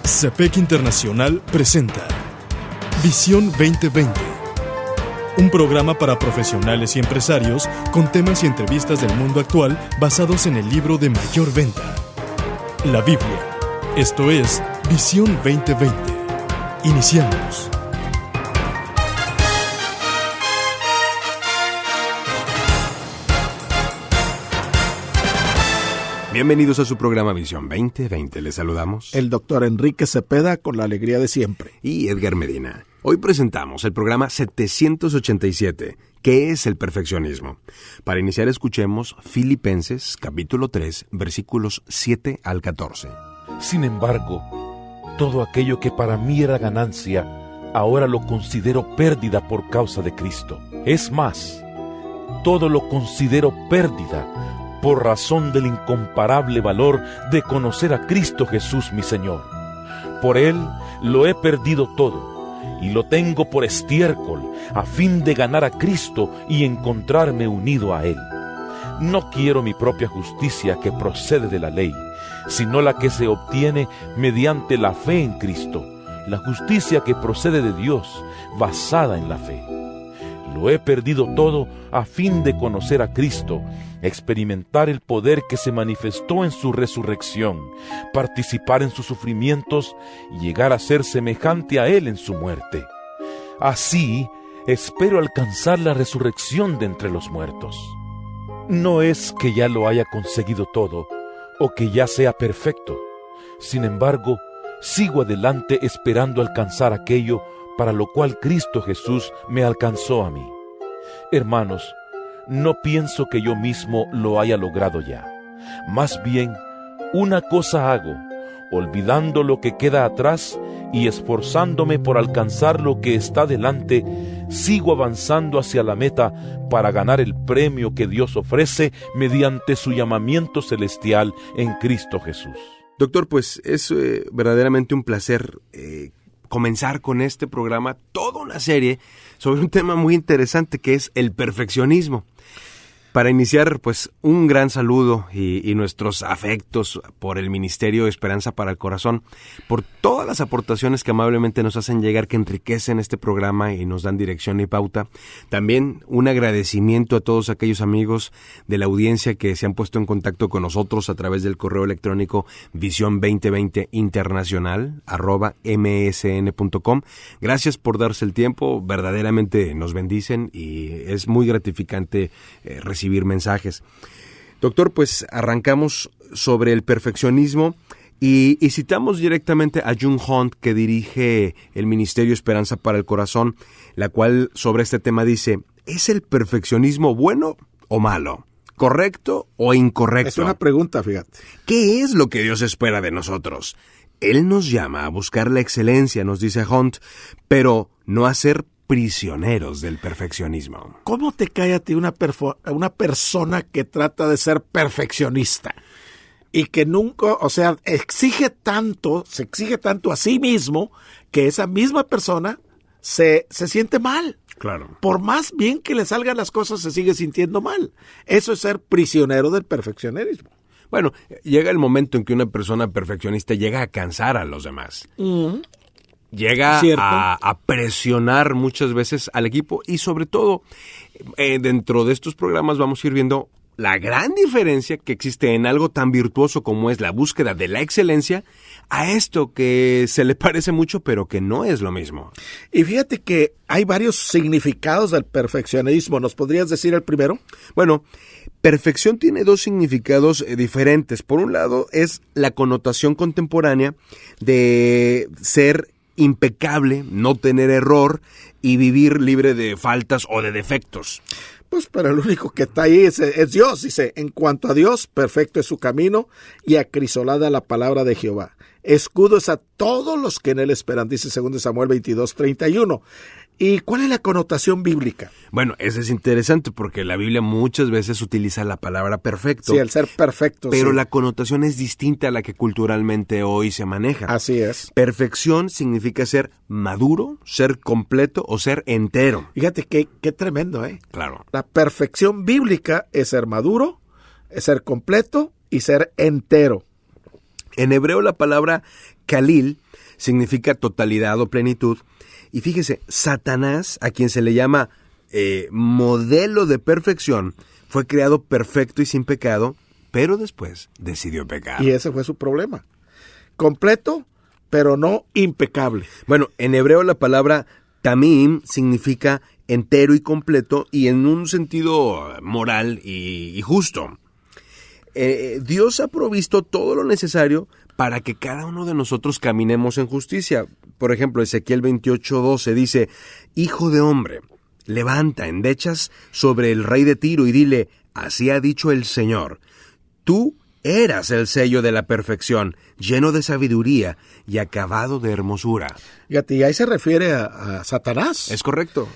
CEPEC Internacional presenta Visión 2020, un programa para profesionales y empresarios con temas y entrevistas del mundo actual basados en el libro de mayor venta, la Biblia. Esto es Visión 2020. Iniciamos. Bienvenidos a su programa Visión 2020. Les saludamos el doctor Enrique Cepeda con la alegría de siempre. Y Edgar Medina. Hoy presentamos el programa 787, ¿qué es el perfeccionismo? Para iniciar escuchemos Filipenses capítulo 3, versículos 7 al 14. Sin embargo, todo aquello que para mí era ganancia, ahora lo considero pérdida por causa de Cristo. Es más, todo lo considero pérdida por razón del incomparable valor de conocer a Cristo Jesús mi Señor. Por Él lo he perdido todo, y lo tengo por estiércol, a fin de ganar a Cristo y encontrarme unido a Él. No quiero mi propia justicia que procede de la ley, sino la que se obtiene mediante la fe en Cristo, la justicia que procede de Dios, basada en la fe. Lo he perdido todo a fin de conocer a Cristo, experimentar el poder que se manifestó en su resurrección, participar en sus sufrimientos y llegar a ser semejante a Él en su muerte. Así, espero alcanzar la resurrección de entre los muertos. No es que ya lo haya conseguido todo o que ya sea perfecto. Sin embargo, sigo adelante esperando alcanzar aquello para lo cual Cristo Jesús me alcanzó a mí. Hermanos, no pienso que yo mismo lo haya logrado ya. Más bien, una cosa hago, olvidando lo que queda atrás y esforzándome por alcanzar lo que está delante, sigo avanzando hacia la meta para ganar el premio que Dios ofrece mediante su llamamiento celestial en Cristo Jesús. Doctor, pues es verdaderamente un placer comenzar con este programa, toda una serie sobre un tema muy interesante que es el perfeccionismo. Para iniciar, pues, un gran saludo y nuestros afectos por el Ministerio Esperanza para el Corazón, por todas las aportaciones que amablemente nos hacen llegar, que enriquecen este programa y nos dan dirección y pauta. También un agradecimiento a todos aquellos amigos de la audiencia que se han puesto en contacto con nosotros a través del correo electrónico visión2020internacional@msn.com. Gracias por darse el tiempo, verdaderamente nos bendicen y es muy gratificante recibir mensajes. Doctor, pues arrancamos sobre el perfeccionismo y citamos directamente a June Hunt, que dirige el Ministerio Esperanza para el Corazón, la cual sobre este tema dice: ¿es el perfeccionismo bueno o malo? ¿Correcto o incorrecto? Es una pregunta, fíjate. ¿Qué es lo que Dios espera de nosotros? Él nos llama a buscar la excelencia, nos dice Hunt, pero no a ser prisioneros del perfeccionismo. ¿Cómo te cae a ti una persona que trata de ser perfeccionista y que nunca, se exige tanto a sí mismo que esa misma persona se siente mal? Claro. Por más bien que le salgan las cosas, se sigue sintiendo mal. Eso es ser prisionero del perfeccionismo. Bueno, llega el momento en que una persona perfeccionista llega a cansar a los demás. Llega a presionar muchas veces al equipo y sobre todo dentro de estos programas vamos a ir viendo la gran diferencia que existe en algo tan virtuoso como es la búsqueda de la excelencia a esto que se le parece mucho pero que no es lo mismo. Y fíjate que hay varios significados del perfeccionismo. ¿Nos podrías decir el primero? Bueno, perfección tiene dos significados diferentes. Por un lado es la connotación contemporánea de ser impecable, no tener error y vivir libre de faltas o de defectos. Pues pero el único que está ahí es Dios. Dice: en cuanto a Dios, perfecto es su camino y acrisolada la palabra de Jehová. Escudo es a todos los que en él esperan, dice 2 Samuel 22:31. ¿Y cuál es la connotación bíblica? Bueno, eso es interesante porque la Biblia muchas veces utiliza la palabra perfecto. Sí, el ser perfecto. Pero sí. La connotación es distinta a la que culturalmente hoy se maneja. Así es. Perfección significa ser maduro, ser completo o ser entero. Fíjate qué tremendo, ¿eh? Claro. La perfección bíblica es ser maduro, es ser completo y ser entero. En hebreo la palabra Kalil significa totalidad o plenitud. Y fíjese, Satanás, a quien se le llama modelo de perfección, fue creado perfecto y sin pecado, pero después decidió pecar. Y ese fue su problema. Completo, pero no impecable. Bueno, en hebreo la palabra tamim significa entero y completo y en un sentido moral y justo. Dios ha provisto todo lo necesario para que cada uno de nosotros caminemos en justicia. Por ejemplo, Ezequiel 28:12 dice, Hijo de hombre, levanta endechas sobre el rey de Tiro y dile, así ha dicho el Señor, tú eras el sello de la perfección, lleno de sabiduría y acabado de hermosura. Fíjate, y ahí se refiere a Satanás. Es correcto.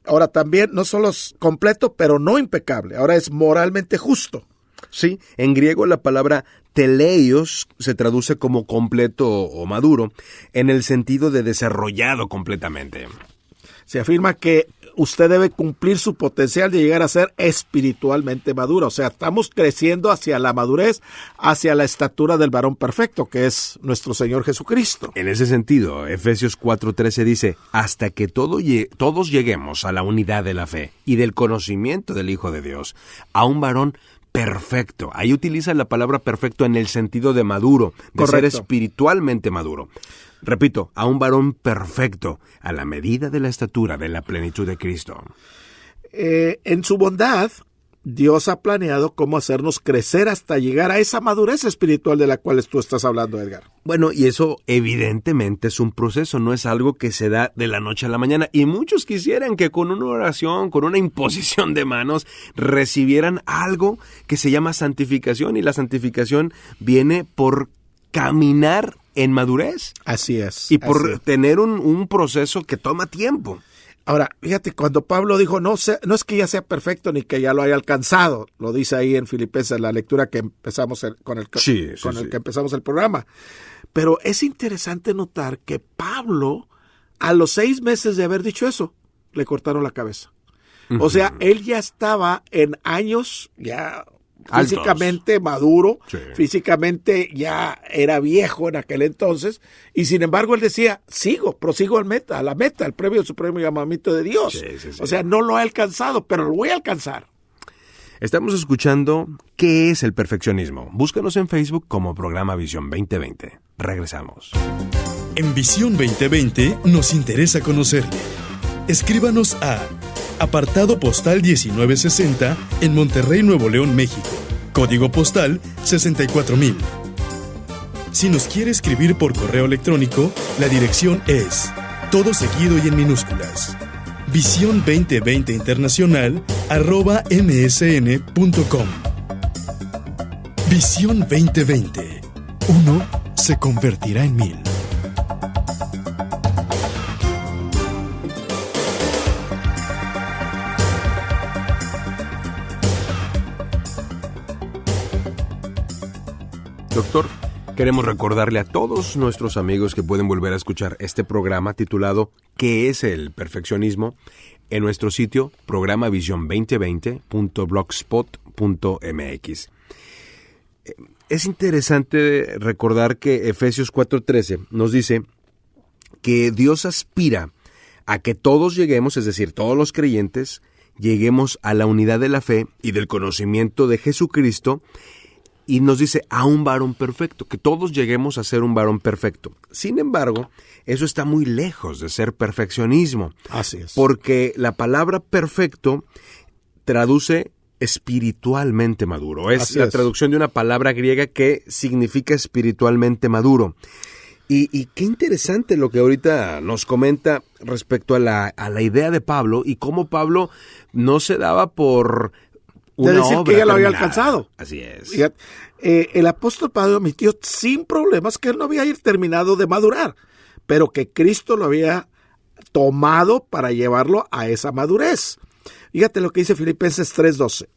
Ahora también no solo es completo, pero no impecable. Ahora es moralmente justo. Sí, en griego la palabra teleios se traduce como completo o maduro, en el sentido de desarrollado completamente. Se afirma que usted debe cumplir su potencial de llegar a ser espiritualmente maduro. O sea, estamos creciendo hacia la madurez, hacia la estatura del varón perfecto, que es nuestro Señor Jesucristo. En ese sentido, Efesios 4:13 dice, hasta que todos lleguemos a la unidad de la fe y del conocimiento del Hijo de Dios, a un varón perfecto. Ahí utiliza la palabra perfecto en el sentido de maduro, de Correcto. ser espiritualmente maduro. Repito, a un varón perfecto, a la medida de la estatura de la plenitud de Cristo. En su bondad, Dios ha planeado cómo hacernos crecer hasta llegar a esa madurez espiritual de la cual tú estás hablando, Edgar. Bueno, y eso evidentemente es un proceso, no es algo que se da de la noche a la mañana. Y muchos quisieran que con una oración, con una imposición de manos, recibieran algo que se llama santificación. Y la santificación viene por caminar en madurez. Así es. Y por así es. tener un proceso que toma tiempo. Ahora, fíjate, cuando Pablo dijo, no es que ya sea perfecto ni que ya lo haya alcanzado, lo dice ahí en Filipenses, la lectura que empezamos con el que empezamos el programa. Pero es interesante notar que Pablo, a los 6 meses de haber dicho eso, le cortaron la cabeza. Uh-huh. O sea, él ya estaba en años ya físicamente maduro, sí. Físicamente ya era viejo en aquel entonces, y sin embargo él decía, prosigo a la meta, el premio supremo llamamiento de Dios. Sí. O sea, no lo he alcanzado, pero lo voy a alcanzar. Estamos escuchando ¿Qué es el perfeccionismo? Búscanos en Facebook como Programa Visión 2020. Regresamos. En Visión 2020 nos interesa conocerle. Escríbanos a Apartado postal 1960 en Monterrey, Nuevo León, México. Código postal 64000. Si nos quiere escribir por correo electrónico, la dirección es todo seguido y en minúsculas. Visión 2020 Internacional @msn.com. Visión 2020. Uno se convertirá en 1000. Doctor, queremos recordarle a todos nuestros amigos que pueden volver a escuchar este programa titulado ¿Qué es el perfeccionismo? En nuestro sitio programavision2020.blogspot.mx. Es interesante recordar que Efesios 4:13 nos dice que Dios aspira a que todos lleguemos, es decir, todos los creyentes, lleguemos a la unidad de la fe y del conocimiento de Jesucristo. Y nos dice a un varón perfecto, que todos lleguemos a ser un varón perfecto. Sin embargo, eso está muy lejos de ser perfeccionismo. Así es. Porque la palabra perfecto traduce espiritualmente maduro. Es la traducción de una palabra griega que significa espiritualmente maduro. Y qué interesante lo que ahorita nos comenta respecto a la idea de Pablo y cómo Pablo no se daba por de decir que ya lo había alcanzado. Así es. El apóstol Pablo admitió sin problemas que él no había terminado de madurar, pero que Cristo lo había tomado para llevarlo a esa madurez. Fíjate lo que dice Filipenses 3:12.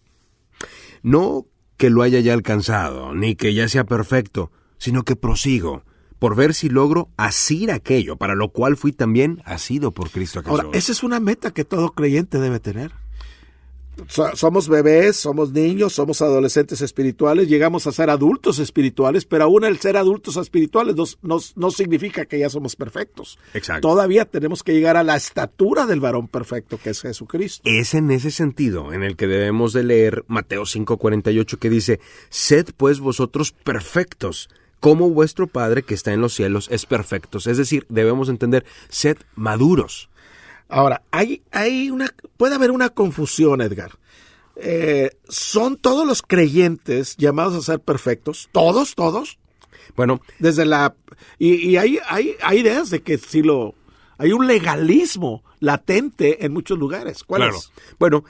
No que lo haya ya alcanzado, ni que ya sea perfecto, sino que prosigo, por ver si logro asir aquello, para lo cual fui también asido por Cristo Jesús. Ahora, esa es una meta que todo creyente debe tener. Somos bebés, somos niños, somos adolescentes espirituales, llegamos a ser adultos espirituales, pero aún el ser adultos espirituales no significa que ya somos perfectos. Exacto. Todavía tenemos que llegar a la estatura del varón perfecto, que es Jesucristo. Es en ese sentido en el que debemos de leer Mateo 5:48, que dice: sed pues vosotros perfectos, como vuestro Padre que está en los cielos es perfecto. Es decir, debemos entender, sed maduros. Ahora, puede haber una confusión, Edgar. ¿Son todos los creyentes llamados a ser perfectos? ¿Todos? Bueno, y hay ideas de que hay un legalismo latente en muchos lugares. ¿Cuál claro. es? Bueno,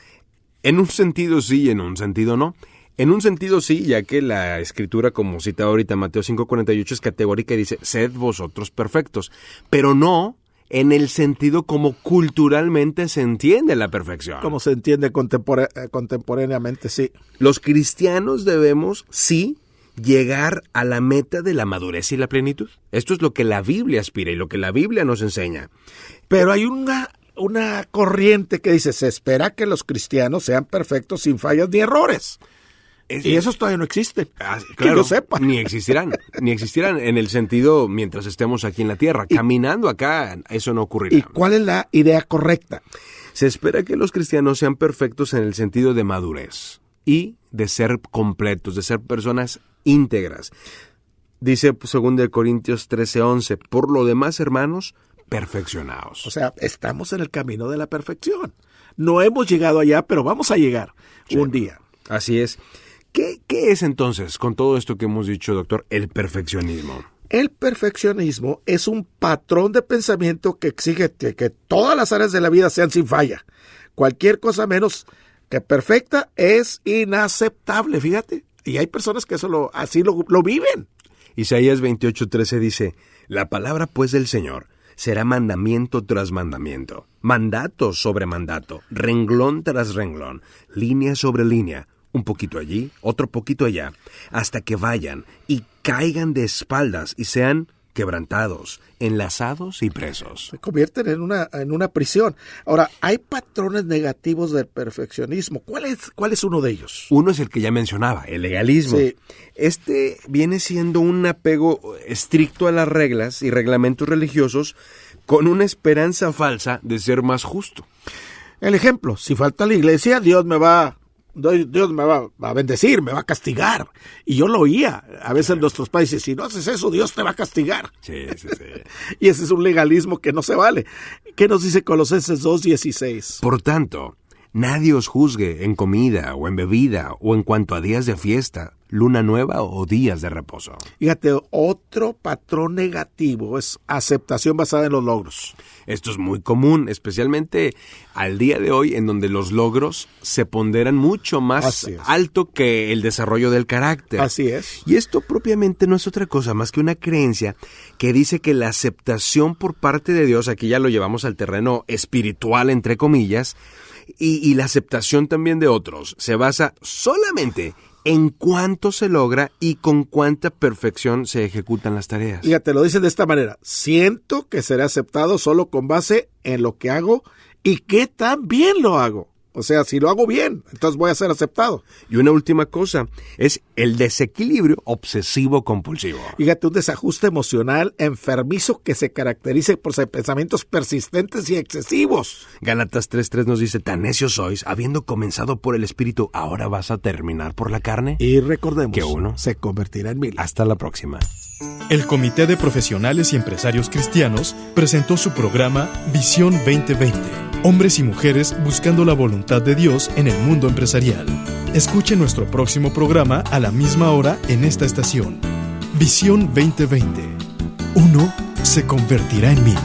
en un sentido sí y en un sentido no. En un sentido sí, ya que la Escritura, como citaba ahorita Mateo 5:48, es categórica y dice: sed vosotros perfectos, pero no en el sentido como culturalmente se entiende la perfección. Como se entiende contemporáneamente, sí. Los cristianos debemos, sí, llegar a la meta de la madurez y la plenitud. Esto es lo que la Biblia aspira y lo que la Biblia nos enseña. Pero hay una corriente que dice: se espera que los cristianos sean perfectos sin fallas ni errores. Y esos todavía no existen, claro, que yo sepa. Ni existirán en el sentido mientras estemos aquí en la tierra. Caminando acá, eso no ocurrirá. ¿Y cuál es la idea correcta? Se espera que los cristianos sean perfectos en el sentido de madurez y de ser completos, de ser personas íntegras. Dice 2 Corintios 13:11, por lo demás, hermanos, perfeccionaos. O sea, estamos en el camino de la perfección. No hemos llegado allá, pero vamos a llegar un día. Así es. ¿Qué es entonces, con todo esto que hemos dicho, doctor, el perfeccionismo? El perfeccionismo es un patrón de pensamiento que exige que todas las áreas de la vida sean sin falla. Cualquier cosa menos que perfecta es inaceptable, fíjate. Y hay personas que así lo viven. Isaías 28:13 dice: la palabra pues del Señor será mandamiento tras mandamiento, mandato sobre mandato, renglón tras renglón, línea sobre línea, un poquito allí, otro poquito allá, hasta que vayan y caigan de espaldas y sean quebrantados, enlazados y presos. Se convierten en una prisión. Ahora, hay patrones negativos del perfeccionismo. ¿Cuál es uno de ellos? Uno es el que ya mencionaba, el legalismo. Sí. Este viene siendo un apego estricto a las reglas y reglamentos religiosos con una esperanza falsa de ser más justo. El ejemplo: si falta la iglesia, Dios me va a bendecir, me va a castigar. Y yo lo oía a veces en nuestros países: si no haces eso, Dios te va a castigar. Sí. Y ese es un legalismo que no se vale. ¿Qué nos dice Colosenses 2:16? Por tanto, nadie os juzgue en comida o en bebida o en cuanto a días de fiesta, luna nueva o días de reposo. Fíjate, otro patrón negativo es aceptación basada en los logros. Esto es muy común, especialmente al día de hoy, en donde los logros se ponderan mucho más alto que el desarrollo del carácter. Así es. Y esto propiamente no es otra cosa más que una creencia que dice que la aceptación por parte de Dios, aquí ya lo llevamos al terreno espiritual, entre comillas, y la aceptación también de otros, se basa solamente en cuánto se logra y con cuánta perfección se ejecutan las tareas. Fíjate, lo dicen de esta manera: siento que seré aceptado solo con base en lo que hago y qué tan bien lo hago. O sea, si lo hago bien, entonces voy a ser aceptado. Y una última cosa es el desequilibrio obsesivo-compulsivo. Fíjate, un desajuste emocional enfermizo que se caracteriza por pensamientos persistentes y excesivos. Gálatas 3:3 nos dice: tan necios sois, habiendo comenzado por el Espíritu, ¿ahora vas a terminar por la carne? Y recordemos que uno se convertirá en 1000. Hasta la próxima. El Comité de Profesionales y Empresarios Cristianos presentó su programa Visión 2020. Hombres y mujeres buscando la voluntad de Dios en el mundo empresarial. Escuche nuestro próximo programa a la misma hora en esta estación. Visión 2020. Uno se convertirá en 1000.